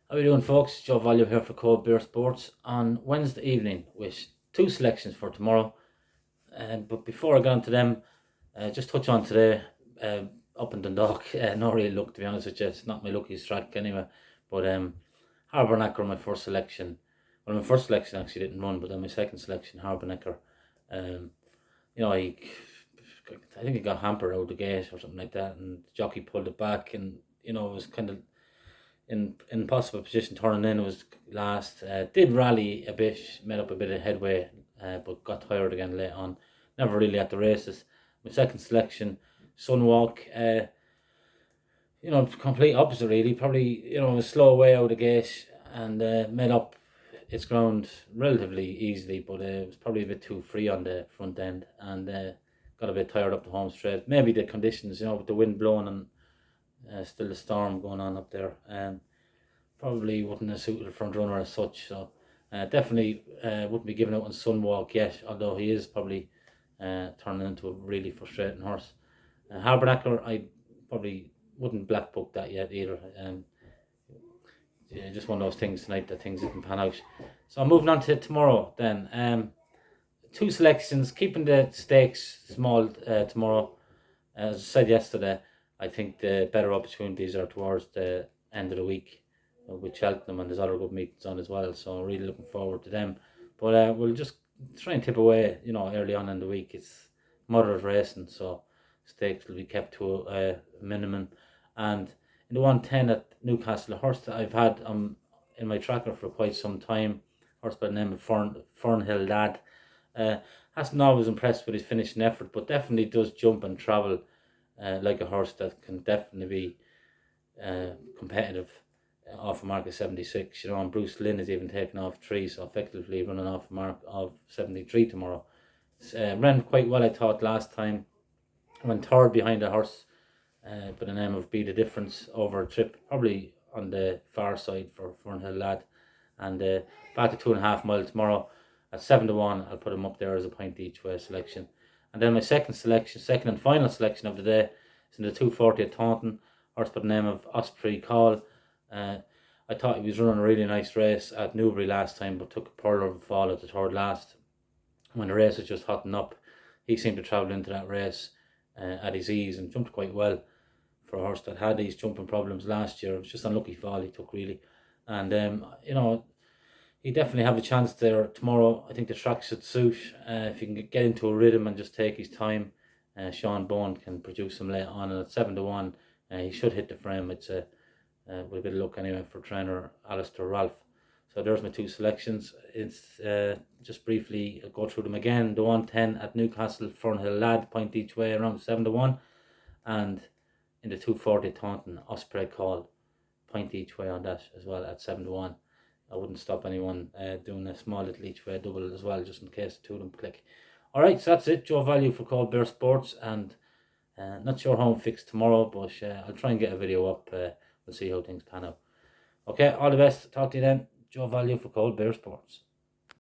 How are you doing, folks? Joe Value here for Cold Beer Sports on Wednesday evening with two selections for tomorrow. But before I get on to them, just touch on today up in Dundalk. Not really luck, to be honest with you. It's not my luckiest track anyway. But Harbournecker, my first selection. Well, my first selection actually didn't run, but then my second selection, Harbournecker. Um, I think he got hampered out the gate or something like that, and the jockey pulled it back, and it was kind of in possible position turning in. It was last. Did rally a bit, made up a bit of headway, but got tired again late on. Never really at the races. My second selection, Sunwalk. Complete opposite really. Probably a slow way out of the gate and made up its ground relatively easily, but it was probably a bit too free on the front end and got a bit tired up the home straight. Maybe the conditions, with the wind blowing and still the storm going on up there. Probably wouldn't have suited the front runner as such. So definitely wouldn't be giving out on Sunwalk yet, although he is probably turning into a really frustrating horse. Harbournecker, I probably wouldn't black book that yet either. Just one of those things tonight that things didn't pan out. So I'm moving on to tomorrow then. Two selections, keeping the stakes small tomorrow. As I said yesterday, I think the better opportunities are towards the end of the week with Cheltenham, and there's other good meetings on as well. So I'm really looking forward to them. But we'll just try and tip away, early on in the week. It's moderate racing, so stakes will be kept to a minimum. And in the 110 at Newcastle, a horse that I've had in my tracker for quite some time, horse by the name of Fernhill Lad. Hasn't always impressed with his finishing effort, but definitely does jump and travel like a horse that can definitely be competitive off a mark of 76. And Bruce Lynn is even taken off 3, so effectively running off a mark of 73 tomorrow. Ran quite well, I thought, last time. Went third behind a horse by the name of Be the Difference over a trip, probably on the far side for Fernhill Lad. And back to 2.5 miles tomorrow at 7-1. I'll put him up there as a point each way selection. And then my second and final selection of the day is in the 240 at Taunton, horse by the name of Osprey Call. I thought he was running a really nice race at Newbury last time, but took a pearl of a fall at the third last. When the race was just hotting up, he seemed to travel into that race at his ease and jumped quite well for a horse that had these jumping problems last year. It was just an unlucky fall he took, really. And, he definitely have a chance there tomorrow. I think the track should suit. If he can get into a rhythm and just take his time, Sean Bone can produce him late on. And at 7-1, he should hit the frame. It's with a bit of luck anyway for trainer Alistair Ralph. So there's my two selections. It's just briefly I'll go through them again. The 110 at Newcastle, Fernhill Lad, point each way around 7-1. And in the 240 Taunton, Osprey Call, point each way on that as well at 7-1. I wouldn't stop anyone doing a small little each way double as well, just in case the two of them click. Alright, so that's it. Joe Value for Cold Beer Sports, and not sure how I'm fixed tomorrow, but I'll try and get a video up. We'll see how things pan out. Okay, all the best. Talk to you then. Joe Value for Cold Beer Sports.